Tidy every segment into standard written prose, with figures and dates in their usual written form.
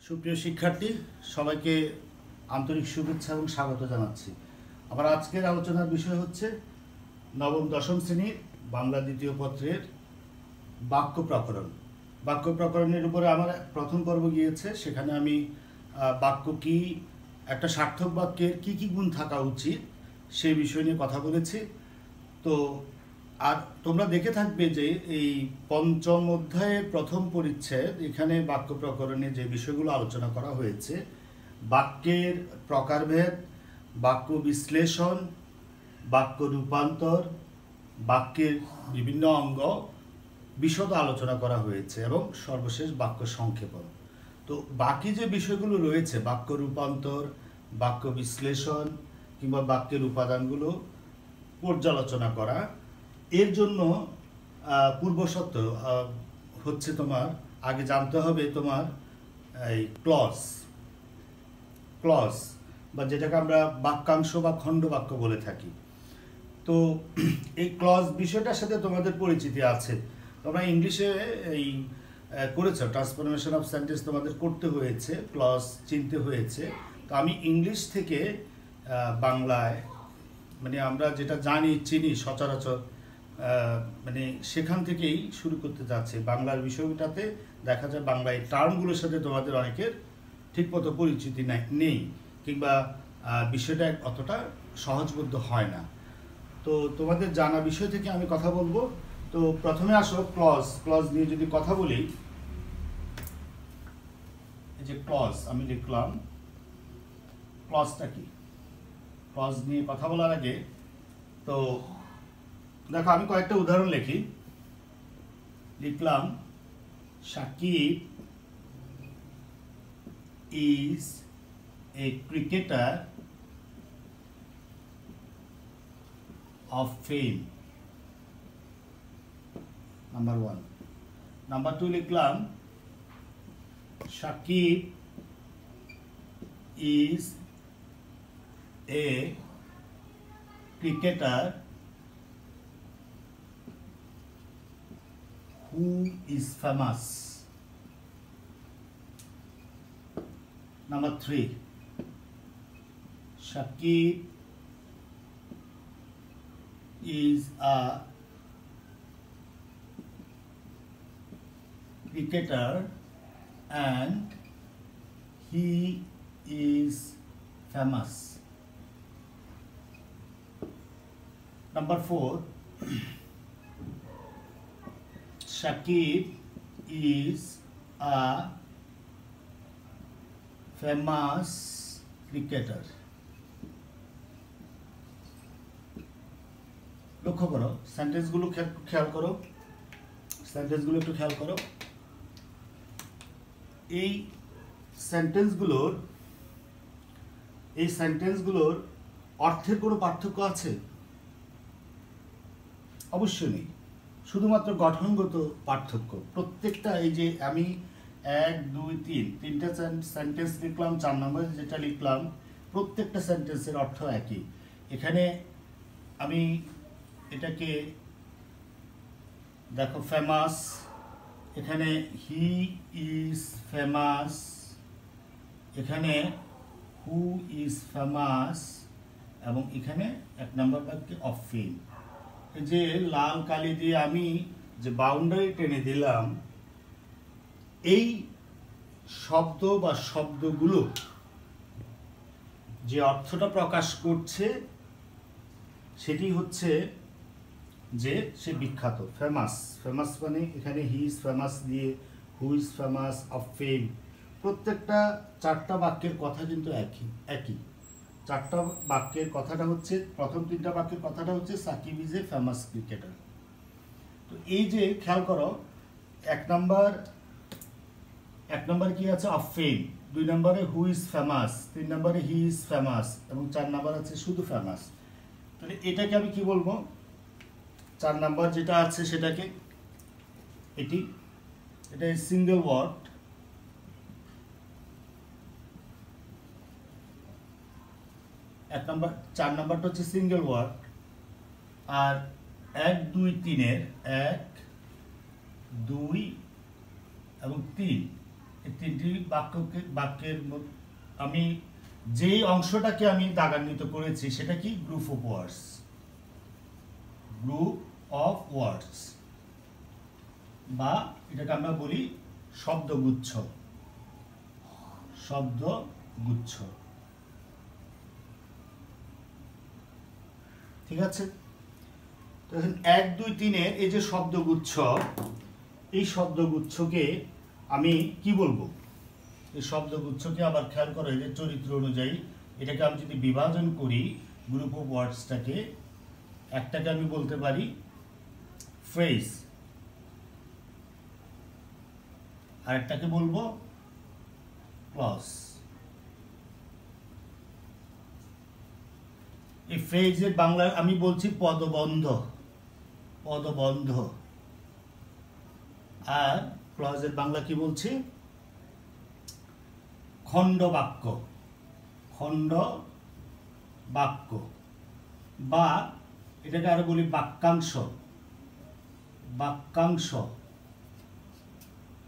সুপ্রিয় শিক্ষার্থী সবাইকে আন্তরিক শুভেচ্ছা এবং স্বাগত জানাচ্ছি। আমার আজকের আলোচনার বিষয় হচ্ছে নবম দশম শ্রেণীর বাংলা দ্বিতীয় পত্রের বাক্য প্রকরণ। বাক্য প্রকরণের উপরে আমার প্রথম পর্ব গিয়েছে, সেখানে আমি বাক্য কি, একটা সার্থক বাক্যের কি কি গুণ থাকা উচিত সেই বিষয় নিয়ে কথা বলেছি। তো আর তোমরা দেখে থাকবে যে এই পঞ্চম অধ্যায়ের প্রথম পরিচ্ছেদ, এখানে বাক্য প্রকরণে যে বিষয়গুলো আলোচনা করা হয়েছে, বাক্যের প্রকারভেদ, বাক্য বিশ্লেষণ, বাক্য রূপান্তর, বাক্যের বিভিন্ন অঙ্গ বিশদ আলোচনা করা হয়েছে এবং সর্বশেষ বাক্য সংক্ষেপণ। তো বাকি যে বিষয়গুলো রয়েছে, বাক্য রূপান্তর, বাক্য বিশ্লেষণ কিংবা বাক্যের উপাদানগুলো পর্যালোচনা করা, এর জন্য পূর্বশর্ত হচ্ছে তোমার আগে জানতে হবে তোমার এই ক্লজ বা যেটাকে আমরা বাক্যাংশ বা খণ্ড বাক্য বলে থাকি। তো এই ক্লজ বিষয়টার সাথে তোমাদের পরিচিতি আছে, তোমরা ইংলিশে এই করেছো, ট্রান্সফরমেশন অফ সেন্টেন্স তোমাদের করতে হয়েছে, ক্লজ চিনতে হয়েছে। তো আমি ইংলিশ থেকে বাংলায়, মানে আমরা যেটা জানি চিনি সচরাচর, মানে সেখান থেকেই শুরু করতে যাচ্ছে। বাংলার বিষয়টাতে দেখা যায় বাংলা এই টার্মগুলোর সাথে তোমাদের অনেকের ঠিকমতো পরিচিতি নেই, কিংবা বিষয়টা অতটা সহজবোধ্য হয় না। তো তোমাদের জানা বিষয় থেকে আমি কথা বলবো। তো প্রথমে আসো ক্লজ নিয়ে যদি কথা বলি, এই যে ক্লজ আমি লিখলাম, ক্লজটা কি? ক্লজ নিয়ে কথা বলার আগে তো দেখো আমি কয়েকটা উদাহরণ লিখলাম Shakib is a cricketer of fame, number 1. Number 2 লিখলাম Shakib is a cricketer who is famous. Number 3, Shakib is a cricketer and he is famous. Number 4, Shakib is a famous cricketer. লক্ষ্য করো সেন্টেন্সগুলো, খেয়াল করো সেন্টেন্সগুলো, একটু খেয়াল করো। এই সেন্টেন্সগুলোর অর্থের কোনো পার্থক্য আছে? অবশ্যই নেই, শুধুমাত্র গঠনগত পার্থক্য। প্রত্যেকটা, এই যে আমি 1 2 3 তিনটা সেন্টেন্স লিখলাম, 4 নম্বর যেটা লিখলাম, প্রত্যেকটা সেন্টেন্সের অর্থ একই। এখানে আমি এটাকে দেখো ফেমাস, এখানে হি ইজ ফেমাস, এখানে হু ইজ ফেমাস, এবং এখানে 1 নম্বর বাক্যে অফ ফেম। এই যে লাল কালি দিয়ে আমি যে বাউন্ডারি টেনে দিলাম, এই শব্দ বা শব্দগুলো যে অর্থটা প্রকাশ করছে সেটি হচ্ছে যে সে বিখ্যাত, ফেমাস। মানে এখানে হি ইজ ফেমাস দিয়ে হু ইজ ফেমাস, অফ ফেম, প্রত্যেকটা 4টা বাক্যের কথা কিন্তু একই। 4টা বাক্যের কথাটা হচ্ছে, প্রথম 3টা বাক্যের কথাটা হচ্ছে Shakib is a famous cricketer. তো এই যে খেয়াল করো, 1 নম্বর কি আছে? Of fame. 2 নম্বরে হু ইজ ফেমাস, 3 নম্বরে হি ইজ ফেমাস, এবং 4 নম্বর আছে শুধু ফেমাস। তাহলে এটাকে আমি কি বলবো? 4 নম্বর যেটা আছে সেটাকে, এটা সিঙ্গেল ওয়ার্ড। 4 নম্বরটা হচ্ছে সিঙ্গেল ওয়ার্ড, আর 1 2 3 এর 1 2 এবং 3 এই তিনটি বাক্যের আমি যেই অংশটাকে আমি দাগান্বিত করেছি সেটা কি group of words. Group of ওয়ার্ডস বা এটাকে আমরা বলি শব্দগুচ্ছ। শব্দগুচ্ছ, ঠিক আছে। তো এখন 1 2 3 এর এই যে শব্দগুচ্ছ, এই শব্দগুচ্ছকে আমি কি বলবো? এই শব্দগুচ্ছকে আবার খেয়াল করো, এই যে চরিত্র অনুযায়ী এটাকে আমি যদি বিভাজন করি গ্রুপ অফ ওয়ার্ডসটাকে, একটাকে আমি বলতে পারি ফ্রেজ, আর একটাকে বলবো ক্লজ। এই ফ্রেজের বাংলা আমি বলছি পদবন্ধ, পদবন্ধ। আর ক্লজের বাংলা কি বলছি? খণ্ড বাক্য, খণ্ড বাক্য, বা এটাকে আরো বলি বাক্যাংশ, বাক্যাংশ,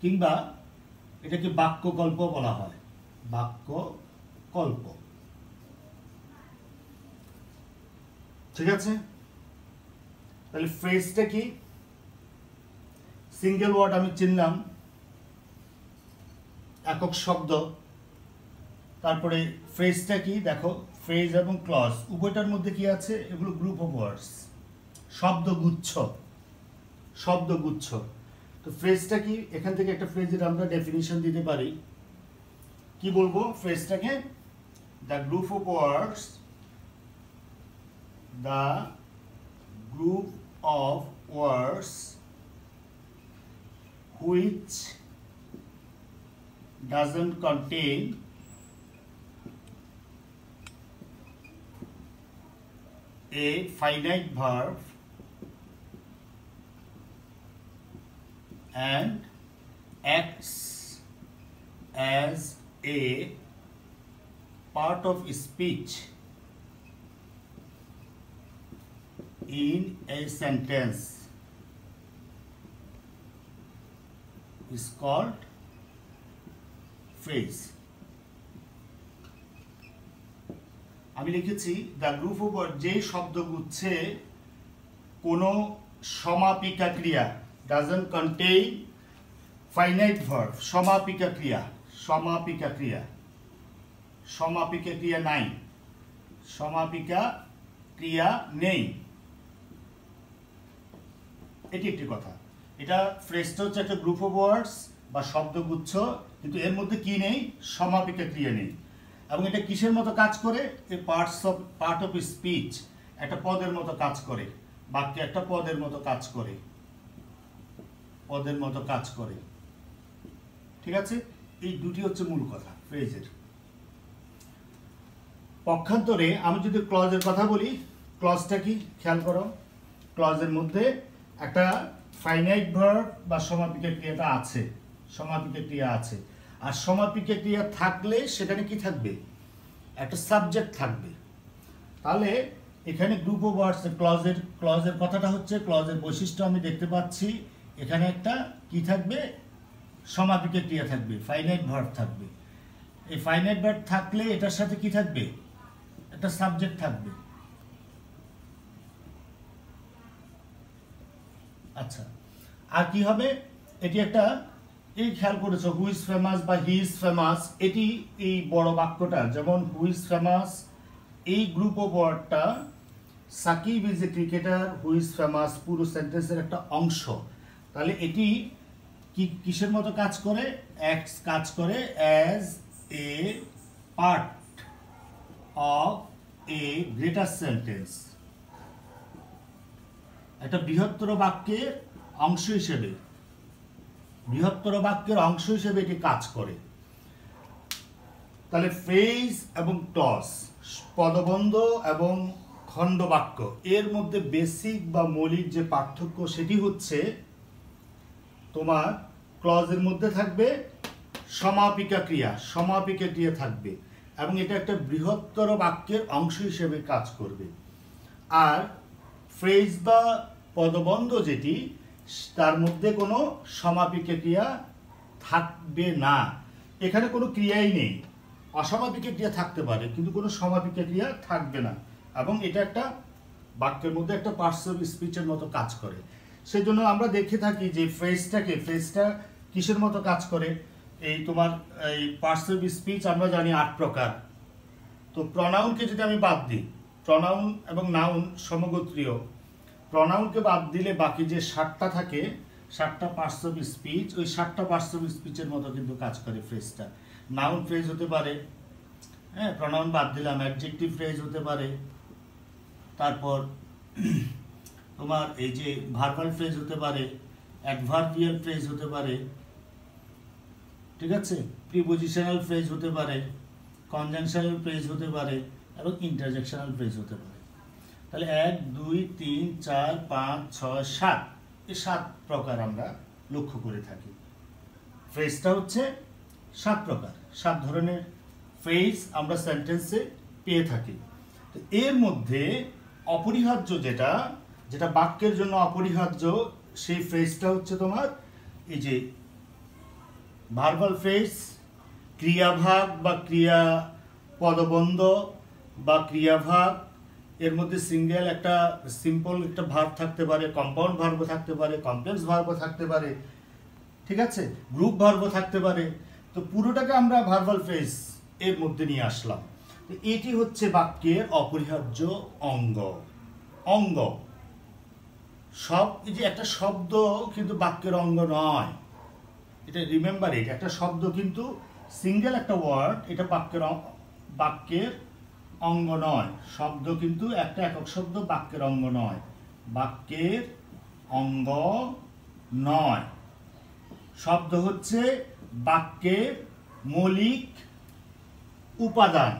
কিংবা এটাকে বাক্যকল্প বলা হয়, বাক্যকল্প, ঠিক আছে। তাহলে ফ্রেজটা কি? সিঙ্গেল ওয়ার্ড আমি চিনলাম, একক শব্দ। তারপরে ফ্রেজটা কি? দেখো, ফ্রেজ এবং ক্লজ উভয়টার মধ্যে কি আছে? এগুলো গ্রুপ অফ ওয়ার্ডস, শব্দগুচ্ছ, শব্দগুচ্ছ। তো ফ্রেজটা কি? এখান থেকে একটা ফ্রেজের আমরা ডেফিনিশন দিতে পারি। কি বলবো ফ্রেজটাকে? The group of words, the group of words which doesn't contain a finite verb and acts as a part of speech in a sentence is called phrase. আমি লিখেছি দ্য গ্রুপ অফ ওয়ার্ড, যে শব্দগুচ্ছে কোনো সমাপিকা ক্রিয়া, doesn't contain finite verb, সমাপিকা ক্রিয়া, সমাপিকা ক্রিয়া, সমাপিকা ক্রিয়া নাই, সমাপিকা ক্রিয়া নেই, এটি একটি কথা। এটা ফ্রেজটা হচ্ছে একটা গ্রুপ অফ ওয়ার্ডস বা শব্দগুচ্ছ, কিন্তু এর মধ্যে কি নেই? সমাপিকা ক্রিয়া নেই। এবং এটা কিসের মতো কাজ করে? এই পার্ট অফ স্পিচ, একটা পদের মতো কাজ করে, বাক্যে একটা পদের মতো কাজ করে, পদের মতো কাজ করে, ঠিক আছে। এই দুটি হচ্ছে মূল কথা ফ্রেজের। পক্ষান্তরে আমি যদি ক্লজের কথা বলি, ক্লজটা কি খেয়াল করো। ক্লজের মধ্যে একটা ফাইনাইট ভার্ব বা সমাপিকা ক্রিয়াটা আছে, সমাপিকা ক্রিয়া আছে। আর সমাপিকা ক্রিয়া থাকলে সেখানে কি থাকবে? একটা সাবজেক্ট থাকবে। তাহলে এখানে গ্রুপ অফ ওয়ার্ডস ক্লজের কথাটা হচ্ছে, ক্লজের বৈশিষ্ট্য আমি দেখতে পাচ্ছি এখানে একটা কি থাকবে? সমাপিকা ক্রিয়া থাকবে, ফাইনাইট ভার্ব থাকবে। এই ফাইনাইট ভার্ব থাকলে এটার সাথে কি থাকবে? একটা সাবজেক্ট থাকবে। আচ্ছা, আর কি হবে? এটি একটা, এই খেয়াল করেছো হু ইজ ফেমাস বা হি ইজ ফেমাস, এটি এই বড় বাক্যটা, যেমন হু ইজ ফেমাস, এই গ্রুপ অফ ওয়ার্ডটা Shakib is a cricketer, who is famous পুরো সেন্টেন্সের একটা অংশ। তাহলে এটি কি কিসের মতো কাজ করে? কাজ করে as a part of A greater sentence, একটা বৃহত্তর বাক্যের অংশ হিসেবে, বৃহত্তর বাক্যের অংশ হিসেবে এটি কাজ করে। তাহলে ফ্রেজ এবং ক্লজ, পদবন্ধ এবং খণ্ড বাক্য, এর মধ্যে বেসিক বা মৌলিক যে পার্থক্য সেটি হচ্ছে তোমার ক্লজের মধ্যে থাকবে সমাপিকা ক্রিয়া, সমাপিকা ক্রিয়া থাকবে এবং এটা একটা বৃহত্তর বাক্যের অংশ হিসেবে কাজ করবে। আর ফ্রেজ বা পদবন্ধ যেটি, তার মধ্যে কোনো সমাপিকা ক্রিয়া থাকবে না, এখানে কোনো ক্রিয়াই নেই, অসমাপিকা ক্রিয়া থাকতে পারে কিন্তু কোনো সমাপিকা ক্রিয়া থাকবে না, এবং এটা একটা বাক্যের মধ্যে একটা পার্টস অফ স্পিচের মতো কাজ করে। সেই জন্য আমরা দেখে থাকি যে ফ্রেজটা কিসের মতো কাজ করে। এই তোমার এই পার্টস অফ স্পিচ আমরা জানি 8 প্রকার। তো প্রনাউনকে যদি আমি বাদ দিই, প্রনাউন এবং নাউন সমগোত্রীয়, প্রনাউনকে বাদ দিলে বাকি যে 7টা থাকে, 7টা পার্টস অফ স্পিচ, ওই 7টা পার্টস অফ স্পিচের মতো কিন্তু কাজ করে ফ্রেজটা। নাউন ফ্রেজ হতে পারে, হ্যাঁ, প্রনাউন বাদ দিলাম, অ্যাডজেক্টিভ ফ্রেজ হতে পারে, তারপর তোমার এই যে ভার্বাল ফ্রেজ হতে পারে, অ্যাডভার্বিয়াল ফ্রেজ হতে পারে, ঠিক আছে, প্রিপোজিশনাল ফ্রেজ হতে পারে, কনজাংশনাল ফ্রেজ হতে পারে, এবং ইন্টারজেকশনাল ফ্রেজ হতে পারে। তাহলে 1 2 3 4 5 6 7 এই 7 প্রকার আমরা লক্ষ্য করে থাকি। ফ্রেজটা হচ্ছে 7 প্রকার, 7 ধরনের ফ্রেজ আমরা সেন্টেন্সে পেয়ে থাকি। তো এর মধ্যে অপরিহার্য যেটা বাক্যের জন্য অপরিহার্য, সেই ফ্রেজটা হচ্ছে তোমার এই যে ভার্বাল ফ্রেজ, ক্রিয়াভাগ বা ক্রিয়া পদবন্ধ বা ক্রিয়াভাগ, এর মধ্যে সিঙ্গেল একটা সিম্পল একটা ভার্ব থাকতে পারে, কম্পাউন্ড ভার্ব থাকতে পারে, কমপ্লেক্স ভার্ব থাকতে পারে, ঠিক আছে, গ্রুপ ভার্ব থাকতে পারে। তো পুরোটাকে আমরা ভার্বাল ফ্রেজ এর মধ্যে নিয়ে আসলাম। তো এটি হচ্ছে বাক্যের অপরিহার্য অঙ্গ। সব এই যে একটা শব্দ কিন্তু বাক্যের অঙ্গ নয়, এটা রিমেম্বার ইট, একটা শব্দ কিন্তু সিঙ্গেল একটা ওয়ার্ড, এটা বাক্যের অঙ্গ নয়। শব্দ কিন্তু একটা একক শব্দ বাক্যের অঙ্গ নয়, বাক্যের অঙ্গ নয়। শব্দ হচ্ছে বাক্যের মৌলিক উপাদান,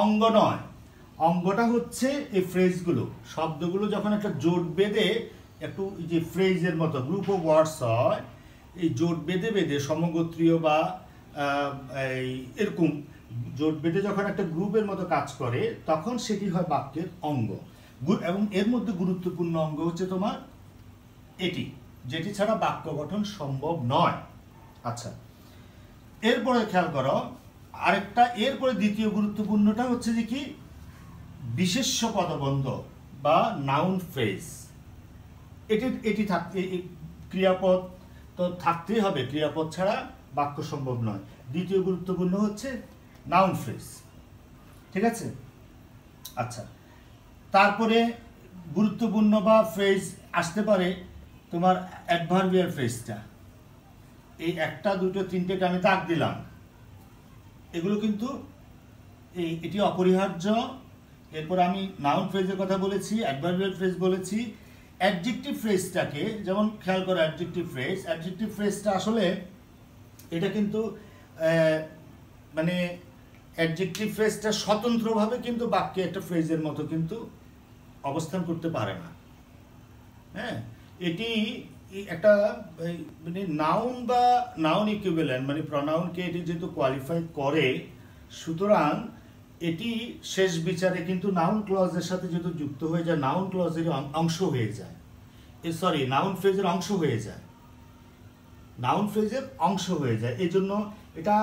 অঙ্গ নয়। অঙ্গটা হচ্ছে এই ফ্রেজগুলো, শব্দগুলো যখন একটা জোট বেঁধে একটু যে ফ্রেজের মতো গ্রুপ অফ ওয়ার্ডস হয়, এই জোট বেঁধে সমগোত্রীয় বা এরকম জোট বেঁধে যখন একটা গ্রুপের মতো কাজ করে, তখন সেটি হয় বাক্যের অঙ্গ। এবং এর মধ্যে গুরুত্বপূর্ণ অঙ্গ হচ্ছে তোমার এটি, যেটি ছাড়া বাক্য গঠন সম্ভব নয়। আচ্ছা, এরপরে খেয়াল করো আরেকটা, এরপরে দ্বিতীয় গুরুত্বপূর্ণটা হচ্ছে যে কি, বিশেষ্য পদবন্ধ বা নাউন ফ্রেজ। এটি ক্রিয়াপদ তো থাকতেই হবে, ক্রিয়াপদ ছাড়া বাক্য সম্ভব নয়। দ্বিতীয় গুরুত্বপূর্ণ হচ্ছে নাউন ফ্রেজ, ঠিক আছে। আচ্ছা, তারপরে গুরুত্বপূর্ণ বা ফ্রেজ আসতে পারে তোমার অ্যাডভার্বিয়াল ফ্রেজটা। এই 1 2 3 টেকে আমি দাগ দিলাম, এগুলো কিন্তু এটি অপরিহার্য। এরপর আমি নাউন ফ্রেজের কথা বলেছি, অ্যাডভার্বিয়াল ফ্রেজ বলেছি। অ্যাডজেক্টিভ ফ্রেজটাকে যেমন খেয়াল করো, অ্যাডজেক্টিভ ফ্রেজটা আসলে এটা কিন্তু মানে অ্যাডজেক্টিভ ফ্রেজটা স্বতন্ত্রভাবে কিন্তু বাক্যে একটা ফ্রেজের মতো কিন্তু অবস্থান করতে পারে না। হ্যাঁ, এটি একটা মানে নাউন বা নাউন ইকুইভ্যালেন্ট, মানে প্রনাউনকে এটি যেহেতু কোয়ালিফাই করে, সুতরাং এটি শেষ বিচারে কিন্তু নাউন ক্লজের সাথে যেহেতু যুক্ত হয়ে যায়, নাউন ক্লজের অংশ হয়ে যায়, নাউন ফ্রেজের অংশ হয়ে যায়, নাউন ফ্রেজের অংশ হয়ে যায়। এই জন্য এটা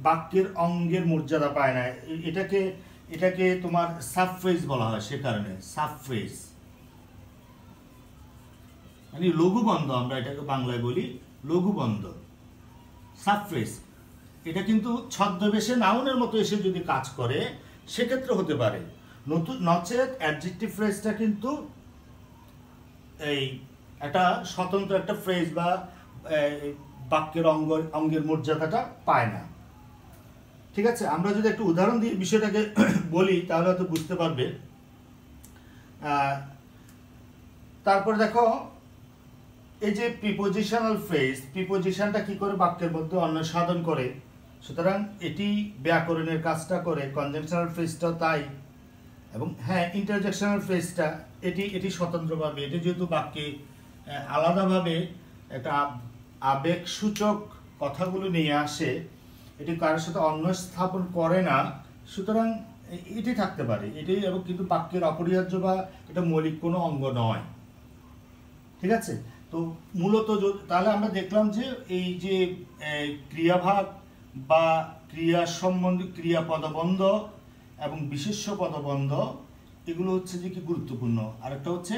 বাক্যের অঙ্গের মর্যাদা পায় না। এটাকে তোমার সাব ফ্রেজ বলা হয়, সে কারণে সাব ফ্রেজ মানে লঘুবন্ধ, আমরা এটাকে বাংলায় বলি লঘুবন্ধ, সাব ফ্রেজ। এটা কিন্তু ছদ্মবেশে নাউনের মতো এসে যদি কাজ করে সেক্ষেত্রে হতে পারে, নচেত অ্যাডজেক্টিভ ফ্রেজটা কিন্তু এই একটা স্বতন্ত্র একটা ফ্রেজ বা বাক্যের অঙ্গের মর্যাদাটা পায় না, ঠিক আছে। আমরা যদি একটু উদাহরণ দিয়ে বিষয়টাকে বলি তাহলে হয়তো বুঝতে পারবে। তারপর দেখো এই যে প্রিপোজিশনাল ফ্রেজ, প্রিপোজিশনটা কি করে বাক্যের মধ্যে অন্বয় সাধন করে, সুতরাং এটি ব্যাকরণের কাজটা করে, কনজাংশনাল ফ্রেজটাও তাই। এবং হ্যাঁ, ইন্টারজেকশনাল ফ্রেজটা এটি স্বতন্ত্রভাবে, এটি যেহেতু বাক্যে আলাদাভাবে একটা আবেগসূচক কথাগুলো নিয়ে আসে, এটি কারোর সাথে অন্বয় স্থাপন করে না, সুতরাং এটি থাকতে পারে, এটি এবং কিন্তু বাক্যের অপরিহার্য বা এটা মৌলিক কোনো অঙ্গ নয়, ঠিক আছে। তো মূলত তাহলে আমরা দেখলাম যে এই যে ক্রিয়াভাগ বা ক্রিয়া সম্বন্ধে ক্রিয়া পদবন্ধ এবং বিশেষ্য পদবন্ধ এগুলো হচ্ছে যে কি গুরুত্বপূর্ণ। আরেকটা হচ্ছে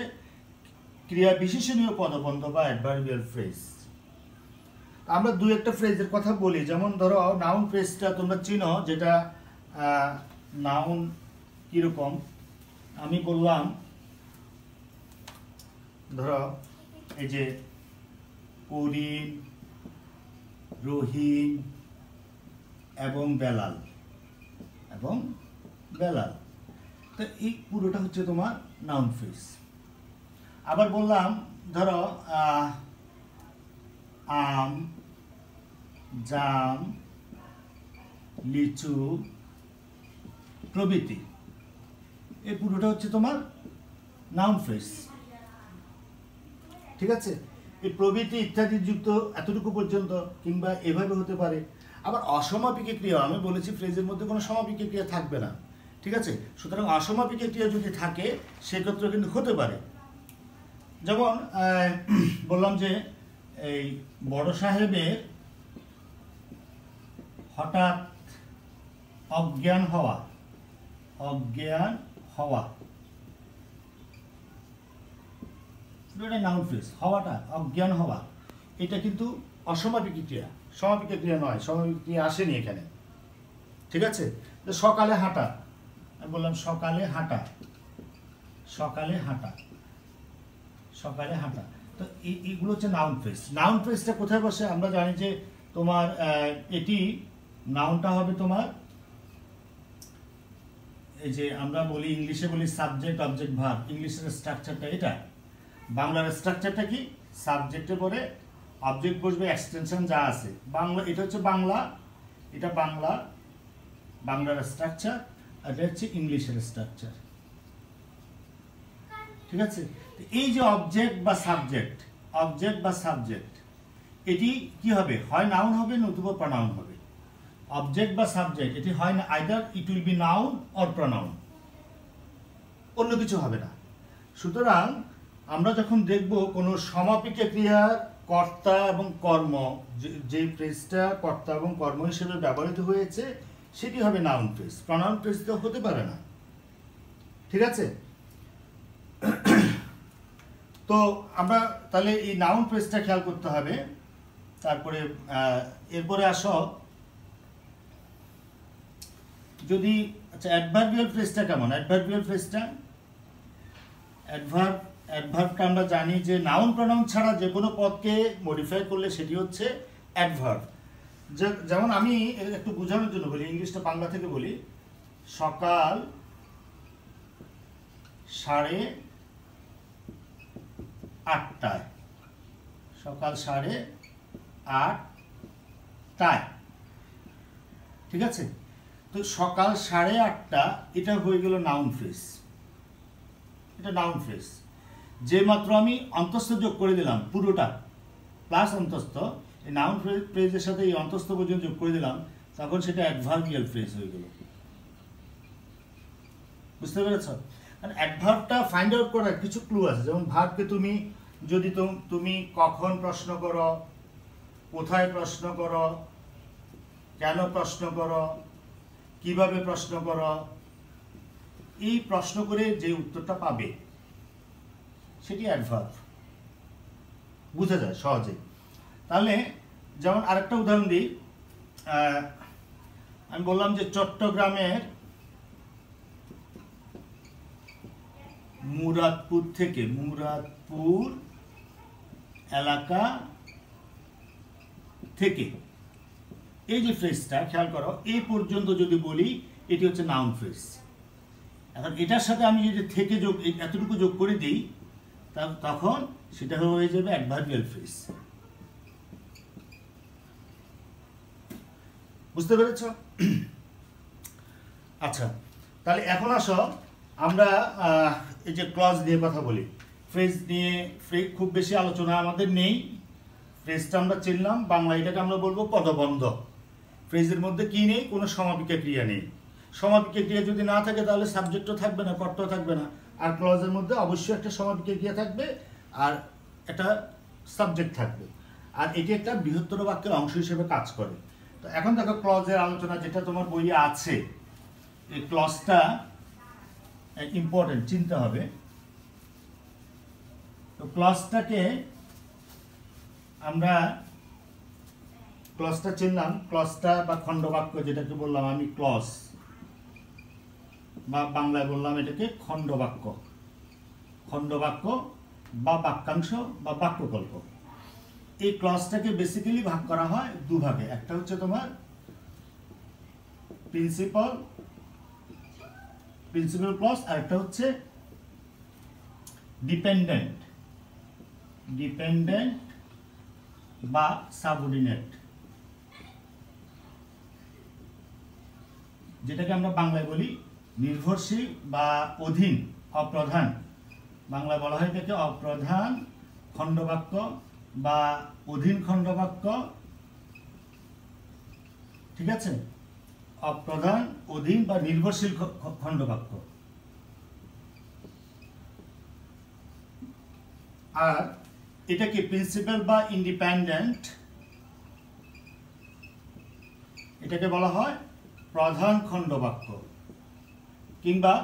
ক্রিয়া বিশেষণীয় পদবন্ধ বা অ্যাডভার্বিয়াল ফ্রেজ। আমরা দু একটা ফ্রেজের কথা বলি, যেমন ধরো নাউন ফ্রেজটা তোমরা চিনো, যেটা নাউন কীরকম আমি বললাম, ধরো এই যে করিম, রহিম এবং বেলাল তো এই পুরোটা হচ্ছে তোমার নাউন ফ্রেজ। আবার বললাম ধরো আম, জাম, লিচু প্রভৃতি, এই পুরোটা হচ্ছে তোমার নাউন ফ্রেজ। ঠিক আছে, এই প্রভৃতি ইত্যাদি যুক্ত এতটুকু পর্যন্ত, কিংবা এভাবে হতে পারে। আবার অসমাপিক ক্রিয়া, আমি বলেছি ফ্রেজের মধ্যে কোনো সমাপিক ক্রিয়া থাকবে না। ঠিক আছে, সুতরাং অসমাপিক ক্রিয়া যদি থাকে সেক্ষেত্রে কিন্তু হতে পারে। যেমন বললাম যে এই বড় সাহেবের হঠাৎ অজ্ঞান হওয়া এটা নাউন ফ্রেজ। হওয়াটা, অজ্ঞান হওয়া, এটা কিন্তু অসমাপিক ক্রিয়া, সমাপিক ক্রিয়া নয়, সমাপিক ক্রিয়া আসেনি এখানে। ঠিক আছে, সকালে হাঁটা, আমি বললাম সকালে হাঁটা, তো এইগুলো হচ্ছে নাউন ফ্রেজ। নাউন ফ্রেজটা কোথায় বসে আমরা জানি যে তোমার এটি নাউনটা হবে তোমার এই যে আমরা বলি ইংলিশে বলি সাবজেক্ট অবজেক্ট ভার্ব, ইংলিশের স্ট্রাকচারটা এটা। বাংলার স্ট্রাকচারটা কি, সাবজেক্টের পরে অবজেক্ট বসবে, এক্সটেনশন যা আছে বাংলা, এটা হচ্ছে বাংলা, এটা বাংলার স্ট্রাকচার, আর এটা হচ্ছে ইংলিশের স্ট্রাকচার। ঠিক আছে, এই যে অবজেক্ট বা সাবজেক্ট এটি কি হবে, হয় নাউন হবে নতুবা প্রনাউন হবে। অবজেক্ট বা সাবজেক্ট এটি হয় না, either it will be noun or pronoun, অন্য কিছু হবে না। সুতরাং আমরা যখন দেখব কোনো সমাপিক ক্রিয়ার কর্তা এবং কর্ম, যে ফ্রেজটা কর্তা এবং কর্ম হিসেবে ব্যবহৃত হয়েছে সেটি হবে নাউন ফ্রেজ, প্রনাউন ফ্রেজ তো হতে পারে না। ঠিক আছে, তো আমরা তাহলে এই নাউন ফ্রেজটা খেয়াল করতে হবে। তারপরে এরপরে আসো যদি, আচ্ছা অ্যাডভার্বিয়াল ফ্রেজটা কেমন, অ্যাডভার্বিয়াল ফ্রেজটা অ্যাডভার্বটা আমরা জানি যে নাউন প্রনাউন ছাড়া যে কোনো পদকে মডিফাই করলে সেটি হচ্ছে অ্যাডভার্ব। যেমন আমি একটু বোঝানোর জন্য বলি, ইংলিশটা বাংলা থেকে বলি, সকাল 8:30, সকাল 8:30, ঠিক আছে। তো সকাল 8:30 এটা হয়ে গেল নাউন ফ্রেজ, এটা নাউন ফ্রেজ। যে মাত্র আমি অন্তস্থ যোগ করে দিলাম পুরোটা প্লাস অন্তস্থ, এই নাউন ফ্রেজের সাথে এই অন্তস্থ পর্যন্ত যোগ করে দিলাম, তখন সেটা অ্যাডভার্বিয়াল ফ্রেজ হয়ে গেল। বুঝতে পেরেছ? মানে অ্যাডভার্বটা ফাইন্ড আউট করার কিছু ক্লু আছে। যেমন ভার্বকে তুমি যদি তুমি কখন প্রশ্ন করো, কোথায় প্রশ্ন করো, কেন প্রশ্ন করো, কিভাবে প্রশ্ন করো, এই প্রশ্ন করে যে উত্তরটা পাবে সেটি অ্যাডভার্ব, বোঝা যায় সহজে। তাহলে যেমন আরেকটা উদাহরণ দিই, আমি বললাম যে চট্টগ্রামের মুরাদপুর এলাকা থেকে, এই যে ফ্রেজটা খেয়াল করো, এই পর্যন্ত যদি বলি এটি হচ্ছে নাউন ফ্রেজ। এখন এটার সাথে আমি যদি থেকে যোগ এতটুকু যোগ করে দিই তখন সেটা হয়ে যাবে অ্যাডভার্বিয়াল ফ্রেজ। বুঝতে পেরেছ? আচ্ছা, তাহলে এখন আসো আমরা এই যে ক্লজ নিয়ে কথা বলি। ফ্রেজ নিয়ে খুব বেশি আলোচনা আমাদের নেই, ফ্রেজটা আমরা চিনলাম, বাংলা এটাকে আমরা বলবো পদবন্ধ। ফ্রেজের মধ্যে কি নেই, কোনো সমাপিকা ক্রিয়া নেই। সমাপিকা ক্রিয়া যদি না থাকে তাহলে সাবজেক্টও থাকবে না, কর্তাও থাকবে না। আর ক্লজের মধ্যে অবশ্যই একটা সমাপিকা ক্রিয়া থাকবে আর একটা সাবজেক্ট থাকবে, আর এটি একটা বৃহত্তর বাক্যের অংশ হিসেবে কাজ করে। তো এখন দেখো ক্লজের আলোচনা যেটা তোমার বইয়ে আছে, এই ক্লজটা ইম্পর্টেন্ট, চিনতে হবে। তো ক্লজটাকে আমরা ক্লজটা চিনলাম, ক্লজটা বা খণ্ডবাক্য যেটাকে বললাম আমি ক্লজ, বা বাংলায় বললাম এটাকে খণ্ডবাক্য, খণ্ডবাক্য বা বাক্যাংশ বা বাক্যকল্প। এই ক্লজটাকে বেসিক্যালি ভাগ করা হয় দুভাগে, একটা হচ্ছে তোমার প্রিন্সিপাল ক্লজ, আর একটা হচ্ছে ডিপেন্ডেন্ট বা সাবঅর্ডিনেট, যেটাকে আমরা বাংলায় বলি নির্ভরশীল বা অধীন, অপ্রধান। বাংলায় বলা হয় এটাকে অপ্রধান খণ্ডবাক্য বা অধীন খণ্ডবাক্য, ঠিক আছে? অপ্রধান, অধীন বা নির্ভরশীল খণ্ডবাক্য। আর এটাকে প্রিন্সিপাল বা ইন্ডিপেন্ডেন্ট, এটাকে বলা হয় প্রধান খণ্ডবাক্য কিংবা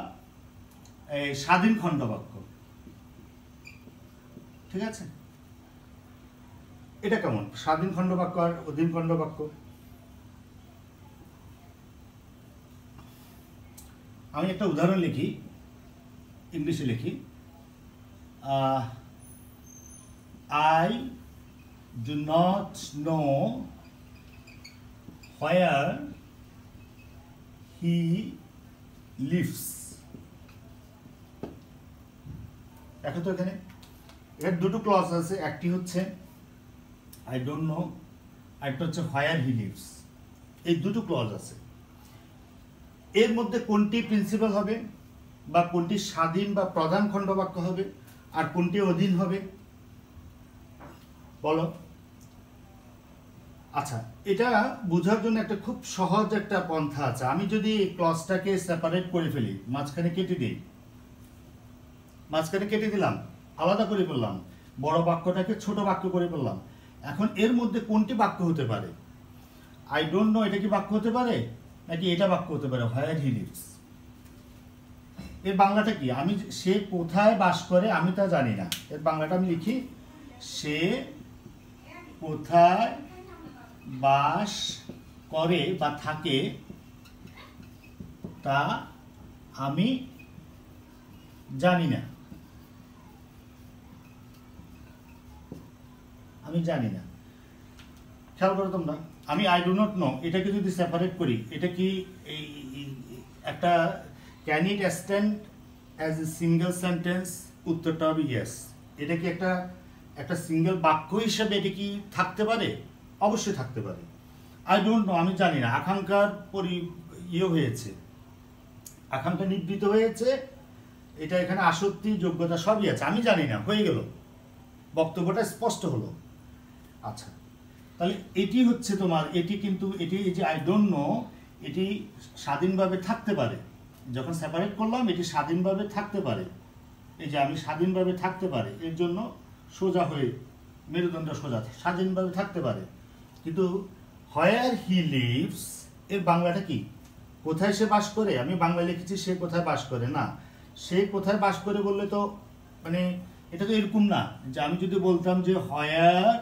স্বাধীন খণ্ডবাক্য, ঠিক আছে? এটা কেমন স্বাধীন খণ্ডবাক্য আর অধীন খণ্ডবাক্য? আমি একটা উদাহরণ লিখি, ইংলিশে লিখি। I do not know where he lives. দেখো তো এখানে এর দুটো ক্লজ আছে, একটি হচ্ছে I don't know, আরেকটা হচ্ছে where he lives। এই দুটো ক্লজ আছে, এর মধ্যে কোনটি প্রিন্সিপাল হবে বা কোনটি স্বাধীন বা প্রধান খণ্ডবাক্য হবে আর কোনটি অধীন হবে বলো? আচ্ছা, এটা বোঝার জন্য একটা খুব সহজ একটা পন্থা আছে। আমি যদি এই ক্লজটাকে সেপারেট করে ফেলি, মাঝখানে কেটে দিই, মাঝখানে কেটে দিলাম, আলাদা করে বললাম, বড় বাক্যটাকে ছোট বাক্য করে বললাম, এখন এর মধ্যে কোনটি বাক্য হতে পারে? আই ডোন্ট নো এটা কি বাক্য হতে পারে নাকি এটা বাক্য হতে পারে? হোয়ার হি লিভস, এর বাংলাটা কি? আমি সে কোথায় বাস করে আমি তা জানি না, এর বাংলাটা আমি লিখি, সে কোথায় বাস করে বা থাকে তা আমি জানি না, আমি জানি না। খেয়াল করো তোমরা, আমি আই ডু নট নো এটাকে যদি সেপারেট করি, এটা কি এই একটা can it stand as a single sentence? উত্তরটা হবে ইয়েস। এটা কি একটা সিঙ্গেল বাক্য হিসেবে এটা কি থাকতে পারে? অবশ্যই থাকতে পারে। আই ডোন্ট নো আমি জানি না, আকাঙ্ক্ষার হয়েছে, আকাঙ্ক্ষা নিবৃত হয়েছে, এটা এখানে আসক্তি যোগ্যতা সবই আছে, আমি জানি না, হয়ে গেল, বক্তব্যটা স্পষ্ট হলো। আচ্ছা, তাহলে এটি হচ্ছে তোমার, এটি কিন্তু এটি এই যে আই ডোন্ট নো, এটি স্বাধীনভাবে থাকতে পারে। যখন সেপারেট করলাম, এটি স্বাধীনভাবে থাকতে পারে, এই যে আমি স্বাধীনভাবে থাকতে পারে, এর জন্য সোজা হয়ে মেরুদণ্ড সোজা, স্বাধীনভাবে থাকতে পারে। কিন্তু হোয়ার হি লিভস এর বাংলাটা কি? কোথায় সে বাস করে? আমি বাংলা লিখেছি সে কোথায় বাস করে, না, সে কোথায় বাস করে বললে তো মানে এটা তো এরকম না যে আমি যদি বলতাম যে হোয়ার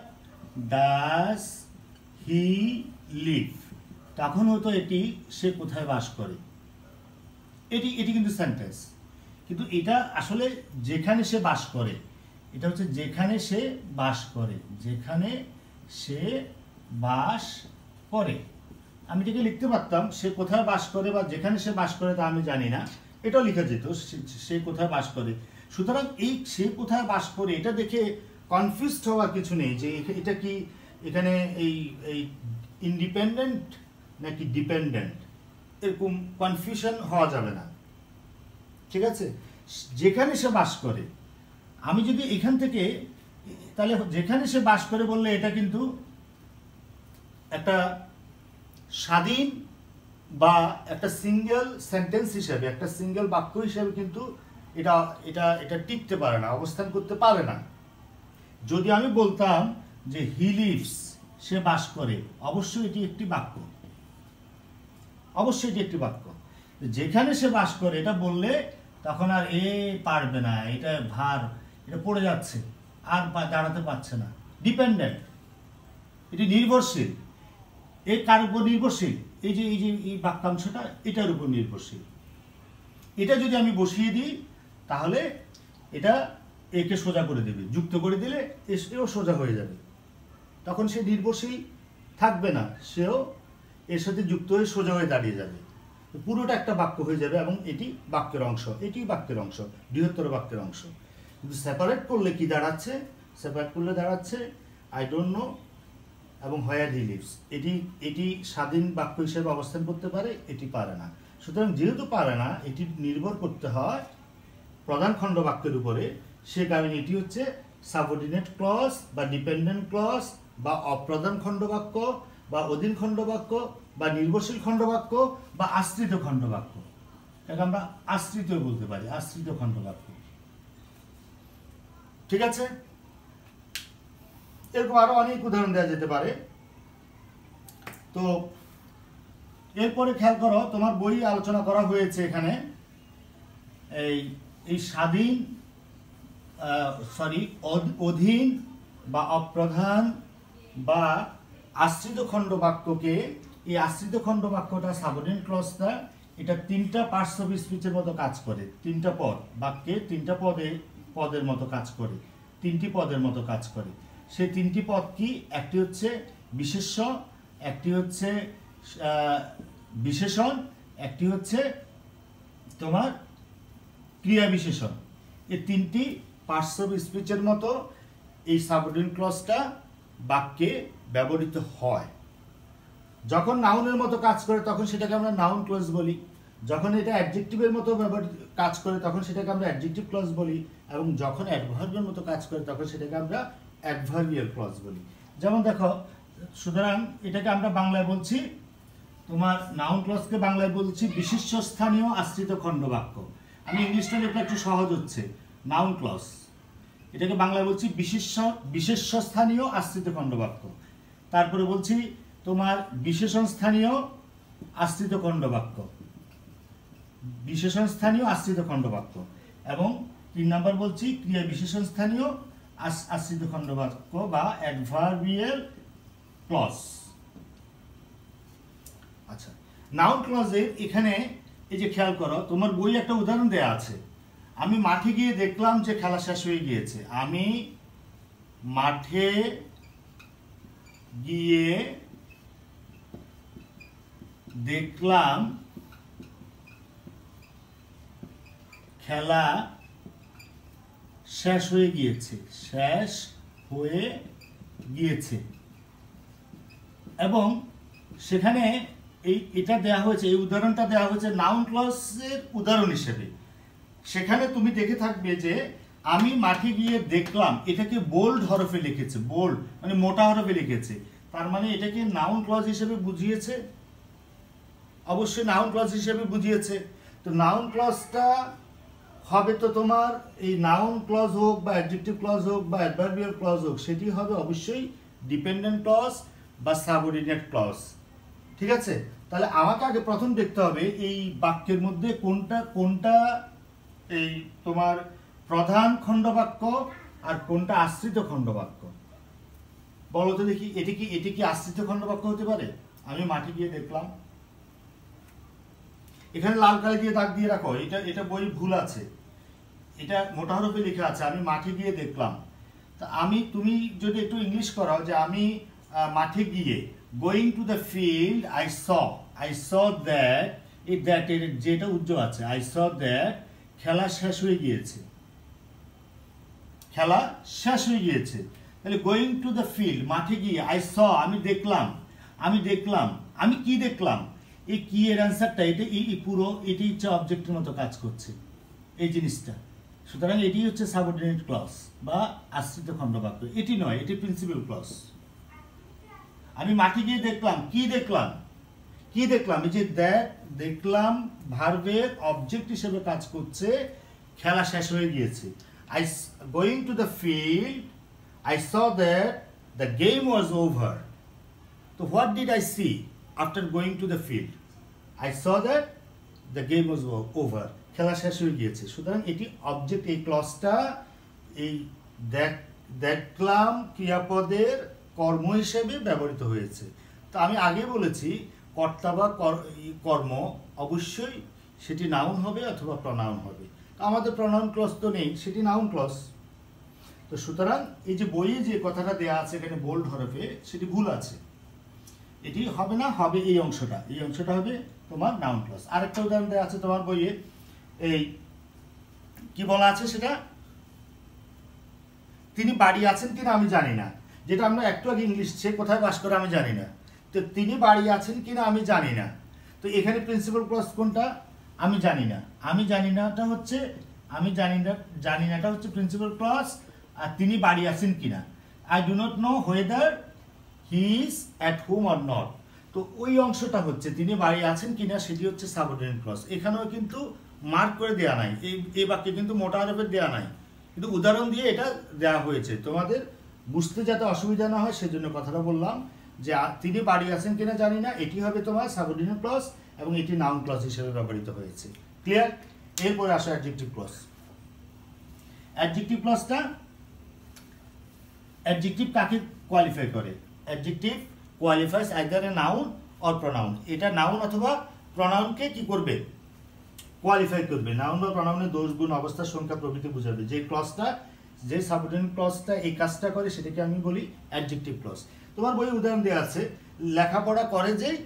ডাজ হি লিভ, তখন হতো এটি সে কোথায় বাস করে, এটি কিন্তু সেন্টেন্স। কিন্তু এটা আসলে যেখানে সে বাস করে, এটা হচ্ছে যেখানে সে বাস করে, যেখানে সে বাস করে। আমি এটাকে লিখতে পারতাম সে কোথায় বাস করে বা যেখানে সে বাস করে তা আমি জানি না, এটাও লেখা যেত সে কোথায় বাস করে। সুতরাং এই সে কোথায় বাস করে এটা দেখে কনফিউজড হওয়ার কিছু নেই যে এটা কি এখানে এই ইন্ডিপেন্ডেন্ট নাকি ডিপেন্ডেন্ট, এরকম কনফিউশন হওয়া যাবে না, ঠিক আছে? যেখানে সে বাস করে, আমি যদি এখান থেকে, তাহলে যেখানে সে বাস করে বললে এটা কিন্তু একটা স্বাধীন বা একটা সিঙ্গেল সেন্টেন্স হিসেবে, একটা সিঙ্গেল বাক্য হিসেবে কিন্তু এটা টিকতে পারে না, অবস্থান করতে পারে না। যদি আমি বলতাম যে হি লিভস, সে বাস করে, অবশ্যই এটি একটি বাক্য, অবশ্যই এটি একটি বাক্য। যেখানে সে বাস করে এটা বললে তখন আর এ পারবে না, এটা ভার, এটা পড়ে যাচ্ছে, আর দাঁড়াতে পারছে না। ডিপেন্ডেন্ট, এটি নির্ভরশীল, এই কার উপর নির্ভরশীল, এই যে এই বাক্যাংশটা এটার উপর নির্ভরশীল। এটা যদি আমি বসিয়ে দিই তাহলে এটা একে সোজা করে দেবে, যুক্ত করে দিলে এও সোজা হয়ে যাবে, তখন সে নির্ভরশীল থাকবে না, সেও এর সাথে যুক্ত হয়ে সোজা হয়ে দাঁড়িয়ে যাবে, পুরোটা একটা বাক্য হয়ে যাবে এবং এটি বাক্যের অংশ, এটি বাক্যের অংশ, বৃহত্তর বাক্যের অংশ। কিন্তু সেপারেট করলে কি দাঁড়াচ্ছে? সেপারেট করলে দাঁড়াচ্ছে আই ডোন্ট নো এবং হোয়ার হি লিভস। এটি স্বাধীন বাক্য হিসেবে অবস্থান করতে পারে, এটি পারে না। সুতরাং যেহেতু পারে না, এটি নির্ভর করতে হয় প্রধান খণ্ড বাক্যের উপরে, সে কারণে এটি হচ্ছে সাবঅর্ডিনেট ক্লজ বা ডিপেন্ডেন্ট ক্লজ বা অপ্রধান খণ্ডবাক্য বা অধীন খণ্ডবাক্য বা নির্ভরশীল খণ্ডবাক্য বা আশ্রিত খণ্ডবাক্য। এটাকে আমরা আশ্রিত বলতে পারি, আশ্রিত খণ্ডবাক্য। ঠিক আছে, এরকম আরো অনেক উদাহরণ দেওয়া যেতে পারে। তো এরপরে খেয়াল করো, তোমার বই আলোচনা করা হয়েছে এখানে এই স্বাধীন অধীন বা অপ্রধান বা আশ্রিত খণ্ড বাক্যকে, এই আশ্রিত খণ্ড বাক্যটা সাবঅর্ডিনেট ক্লজটা, এটা তিনটা পার্টস অফ স্পিচের মতো কাজ করে, তিনটা পদ, বাক্যে তিনটা পদের মতো কাজ করে, তিনটি পদের মতো কাজ করে। সেই তিনটি পদ কি? একটি হচ্ছে বিশেষ্য, একটি হচ্ছে বিশেষণ, একটি হচ্ছে তোমার ক্রিয়া বিশেষণ। এই তিনটি পার্টস অফ স্পিচের মতো এই সাবঅর্ডিনেট ক্লজটা বাক্যে ব্যবহৃত হয়। যখন নাউনের মতো কাজ করে তখন সেটাকে আমরা নাউন ক্লজ বলি, যখন এটা অ্যাডজেক্টিভের মতো কাজ করে তখন সেটাকে আমরা অ্যাডজেক্টিভ ক্লজ বলি, এবং যখন অ্যাডভার্বের মতো কাজ করে তখন সেটাকে আমরা অ্যাডভার্বিয়াল ক্লজ বলি। যেমন দেখো, সুতরাং এটাকে আমরা বাংলায় বলছি, তোমার নাউন ক্লজকে বাংলায় বলছি বিশেষ্য স্থানীয় আশ্রিত খণ্ডবাক্য। আমি ইংলিশটা লিখলে একটু সহজ হচ্ছে, নাউন ক্লজ, এটাকে বাংলায় বলছি বিশেষ্য স্থানীয় আশ্রিত খণ্ডবাক্য। তারপরে বলছি তোমার বিশেষণ স্থানীয় আশ্রিত খণ্ডবাক্য, বিশেষণ স্থানীয় আশ্রিত খণ্ডবাক্য, এবং 3 নাম্বার বলছি ক্রিয়া বিশেষণ স্থানীয় আশ্রিত খণ্ডবাক্য বা অ্যাডভার্বিয়াল ক্লজ। আচ্ছা, নাউন ক্লজের এখানে এই যে খেয়াল করো, তোমার বই একটা উদাহরণ দেয়া আছে, আমি মাঠে গিয়ে দেখলাম যে খেলা শেষ হয়ে গিয়েছে। আমি মাঠে গিয়ে দেখলাম খেলা শেষ হয়ে গিয়েছে, শেষ হয়ে গিয়েছে, এবং সেখানে এটা দেয়া হয়েছে, এই উদাহরণটা দেওয়া হয়েছে নাউন ক্লজের উদাহরণ হিসেবে। সেখানে তুমি দেখে থাকবে যে আমি মাঠে গিয়ে দেখলাম, এটাকে বোল্ড হরফে লিখেছে, বোল্ড মানে মোটা হরফে লিখেছে, তার মানে এটাকে নাউন ক্লজ হিসেবে বুঝিয়েছে, অবশ্যই নাউন ক্লজ হিসেবে বুঝিয়েছে। তো নাউন ক্লজটা হবে তো তোমার এই নাউন ক্লজ হোক বা অ্যাডজেক্টিভ ক্লজ হোক বা অ্যাডভার্বিয়াল ক্লজ হোক, সেটি হবে অবশ্যই ডিপেন্ডেন্ট ক্লজ বা সাবঅর্ডিনেট ক্লজ। ঠিক আছে, তাহলে আমাকে আগে প্রথম দেখতে হবে এই বাক্যের মধ্যে কোনটা এই তোমার প্রধান খণ্ডবাক্য আর কোনটা আশ্রিত খণ্ডবাক্য। বলো তো দেখি, এটি কি আশ্রিত খণ্ডবাক্য হতে পারে? আমি মাঠে গিয়ে দেখলাম, এখানে লাল কালি দিয়ে দাগ দিয়ে রাখো, এটা বই ভুল আছে, এটা মোটা হরফে লেখা আছে আমি মাঠে গিয়ে দেখলাম। তা তুমি যদি একটু ইংলিশ করাও যে আমি মাঠে গিয়ে, going to the field I saw that, এই দ্যাট এর যেটা উজ্জ্বল আছে, আই স দ্যাট খেলা শেষ হয়ে গিয়েছে, খেলা শেষ হয়ে গিয়েছে। তাহলে গোয়িং টু দ্য ফিল্ড, মাঠে গিয়ে, আই স আমি দেখলাম, আমি কি দেখলাম, এই কি এর অ্যান্সারটা এটা পুরো এটি হচ্ছে অবজেক্টের মতো কাজ করছে এই জিনিসটা। সুতরাং এটি হচ্ছে সাবঅর্ডিনেট ক্লজ বা আশ্রিত খণ্ডবাক্য, এটি নয়, এটি প্রিন্সিপাল ক্লজ। আমি মাঠে গিয়ে দেখলাম, কি দেখলাম, এই যে দেখলাম ভার্বের অবজেক্ট হিসেবে কাজ করছে, খেলা শেষ হয়ে গিয়েছে। Going to the field I saw that the game was over. So what did I see after going to the field? I saw that the game was over. খেলা শেষ হয়ে গিয়েছে। সুতরাং এটি অবজেক্ট, এই ক্লজটা এই দেখলাম ক্রিয়াপদের কর্ম হিসেবে ব্যবহৃত হয়েছে। তো আমি আগে বলেছি কর্তা বা কর্ম অবশ্যই সেটি নাউন হবে অথবা প্রনাউন হবে। তো আমাদের প্রনাউন ক্লজ তো নেই, সেটি নাউন ক্লজ। তো সুতরাং এই যে বইয়ে যে কথাটা দেওয়া আছে এখানে বোল্ড হরফে, সেটি ভুল আছে। এটি হবে না, হবে এই অংশটা, এই অংশটা হবে তোমার নাউন ক্লজ। আরেকটা উদাহরণ দেওয়া আছে তোমার বইয়ে, এই কি বলা আছে সেটা, তিনি বাড়ি আছেন কিনা আমি জানি না, যেটা আমরা একটু আগে ইংলিশ সে কোথায় বাস করে আমি জানি না। তো তিনি বাড়ি আছেন কিনা আমি জানি না। তো এখানে প্রিন্সিপাল ক্লজ কোনটা আমি জানি না, আমি জানি নাটা হচ্ছে আমি জানি নাটা হচ্ছে প্রিন্সিপাল ক্লজ। আর তিনি বাড়ি আছেন কিনা, I do not know whether he is at home or not. তো ওই অংশটা হচ্ছে তিনি বাড়ি আছেন কিনা, সেটি হচ্ছে সাবঅর্ডিনেট ক্লজ। এখানেও কিন্তু মার্ক করে দেওয়া নাই, এই বাক্যে কিন্তু মোটা হরফের দেওয়া নাই, কিন্তু উদাহরণ দিয়ে এটা দেওয়া হয়েছে তোমাদের বুঝতে যাতে অসুবিধা না হয় সেজন্য কথাটা বললাম যে তিনি বাড়ি আছেন কিনা জানি না, এটি হবে তোমার সাবঅর্ডিনেট ক্লজ এবং এটি নাউন ক্লজ হিসেবে ব্যবহৃত হয়েছে। ক্লিয়ার? এরপরে আসো অ্যাডজেক্টিভ ক্লজ। অ্যাডজেক্টিভ ক্লজটা, অ্যাডজেক্টিভ কাকে কোয়ালিফাই করে? Adjective qualifies either a noun or pronoun. এটা নাউন অথবা প্রনাউনকে কি করবে? কোয়ালিফাই করবে। নাউন বা প্রনাউনের দোষ, গুণ, অবস্থা, সংখ্যা প্রভৃতি বোঝাবে। যে ক্লজটা, যে সাবঅর্ডিনেট ক্লজটা এই কাজটা করে সেটাকে আমি বলি অ্যাডজেক্টিভ ক্লজ। তোমার বই উদাহরণ দেওয়া আছে, লেখাপড়া করে যেই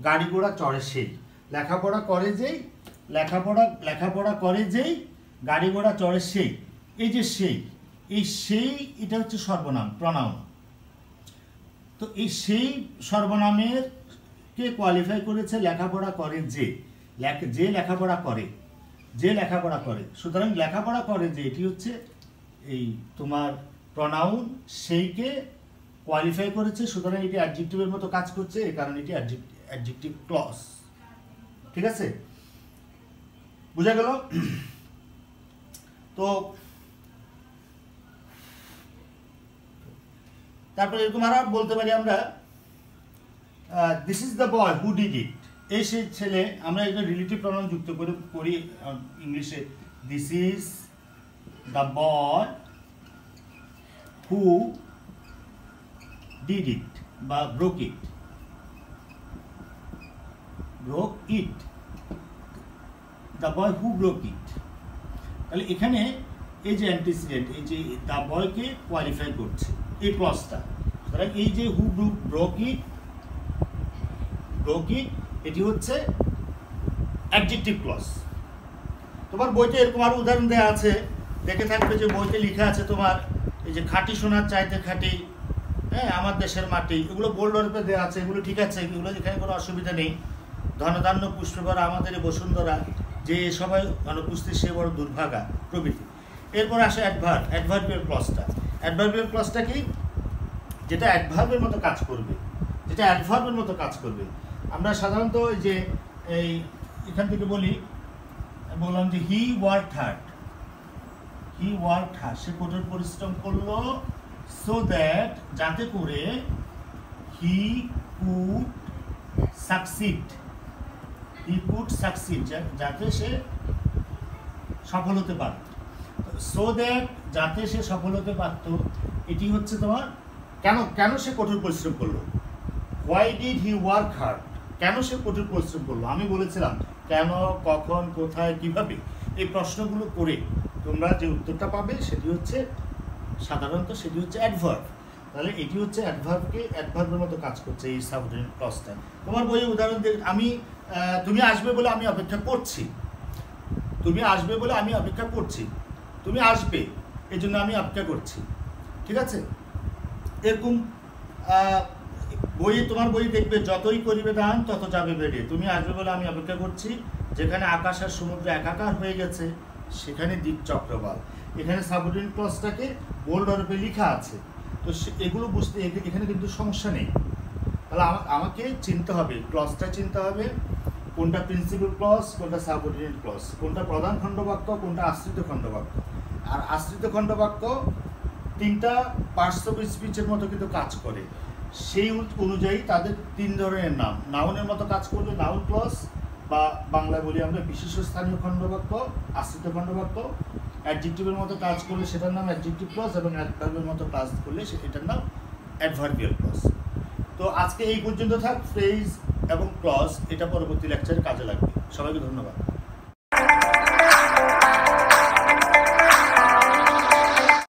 গাড়ি ঘোড়া চড়ে সেই। লেখাপড়া করে যেই, লেখাপড়া করে যেই গাড়ি ঘোড়া চড়ে সেই। এই যে সেই, এই সেই এটা হচ্ছে সর্বনাম, প্রনাউন। তো এই সেই সর্বনামের কে কোয়ালিফাই করেছে? লেখাপড়া করে যে, যে লেখাপড়া করে, যে লেখাপড়া করে। সুতরাং লেখাপড়া করে যে এটি হচ্ছে এই তোমার প্রনাউন, সেইকে কোয়ালিফাই করেছে। সুতরাং এটি অ্যাডজেক্টিভের মতো কাজ করছে, এই কারণে এটি অ্যাডজেক্টিভ ক্লজ। ঠিক আছে, বুঝা গেল? তো তারপরে এরকম আরো বলতে পারি আমরা, this is the boy who did ইট। এই সেই ছেলে, আমরা এটা রিলেটিভ প্রনাউন যুক্ত করে করি ইংলিশে। This is the boy who did it বা broke it, broke it, the boy who broke it. তাহলে এখানে এই যে অ্যান্টিসিডেন্ট, এই যে দ্য বয়কে কোয়ালিফাই করছে এই ক্লজটা। সুতরাং এই যে হু ব্রোক ইট, এটি হচ্ছে অ্যাডজেক্টিভ ক্লজ। তোমার বইতে এরকম আরো উদাহরণ দেওয়া আছে, দেখে থাকবে যে বইতে লেখা আছে তোমার এই যে খাঁটি সোনার চাইতে খাঁটি, হ্যাঁ, আমার দেশের মাটি, এগুলো বোল্ড হরফে দেওয়া আছে। এগুলো ঠিক আছে, এগুলো এখানে কোনো অসুবিধা নেই। ধনধান্য পুষ্পভরা আমাদের বসুন্ধরা, যে সবাই অনুপস্থিত সে বড় দুর্ভাগা প্রভৃতি। এরপর আসে অ্যাডভার্ব, অ্যাডভার্বিয়াল ক্লজটা। অ্যাডভার্বিয়াল ক্লজটা কি? যেটা অ্যাডভার্বের মতো কাজ করবে, যেটা অ্যাডভার্বের মতো কাজ করবে। আমরা সাধারণত এই যে এই এখান থেকে বললাম যে he worked hard, he worked hard, সে কঠোর পরিশ্রম করলো, সো দ্যাট, যাতে করে, he could succeed, he could succeed, যাতে সে সফল হতে পারত। সো দ্যাট, যাতে সে সফল হতে পারত, এটি হচ্ছে তোমার কেন সে কঠোর পরিশ্রম করলো। Why did he work hard, কেন সে কঠোর পরিশ্রম করলো। আমি বলেছিলাম কেন, কখন, কোথায়, কিভাবে, এই প্রশ্নগুলো করে তোমরা যে উত্তরটা পাবে সেটি হচ্ছে সাধারণত সেটি হচ্ছে অ্যাডভার্ব। তাহলে এটি হচ্ছে অ্যাডভার্বের মতো কাজ করছে এই সাবঅর্ডিনেট ক্লজটা। তোমার বইয়ে উদাহরণ দিয়ে তুমি আসবে বলে আমি অপেক্ষা করছি, তুমি আসবে বলে আমি অপেক্ষা করছি, তুমি আসবে এই জন্য আমি অপেক্ষা করছি। ঠিক আছে, এরকম তোমার বই দেখবে, যতই করিবে দান তত যাবে বেড়ে। তুমি আসবে বলে আমি অপেক্ষা করছি, যেখানে আকাশ আর সমুদ্র একাকার হয়ে গেছে সেখানে দ্বীপ চক্রবাল। এখানে সাবঅর্ডিনেট ক্লজটাকে বোল্ড হরফে লেখা আছে। তো এগুলো বুঝতে এখানে কিন্তু সমস্যা নেই। তাহলে আমাকে চিনতে হবে, ক্লজটা চিনতে হবে, কোনটা প্রিন্সিপাল ক্লজ, কোনটা সাবঅর্ডিনেট ক্লজ, কোনটা প্রধান খণ্ডবাক্য, কোনটা আশ্রিত খণ্ডবাক্য। আর আশ্রিত খণ্ডবাক্য তিনটা পার্টস অফ স্পিচের মতো কিন্তু কাজ করে। সেই অনুযায়ী তাদের তিন ধরনের নাম। নাউনের মতো কাজ করলে নাউন ক্লজ, বা বাংলায় বলি আমরা বিশেষ্য স্থানীয় খণ্ডবাক্য, আশ্রিত খণ্ডবাক্য। অ্যাডজেক্টিভের মতো কাজ করলে সেটার নাম অ্যাডজেক্টিভ ক্লজ, এবং অ্যাডভার্বের মতো কাজ করলে এটার নাম অ্যাডভার্বিয়াল ক্লজ। তো আজকে এই পর্যন্ত থাক। ফ্রেজ এবং ক্লজ এটা পরবর্তী লেকচারে কাজে লাগবে। সবাইকে ধন্যবাদ।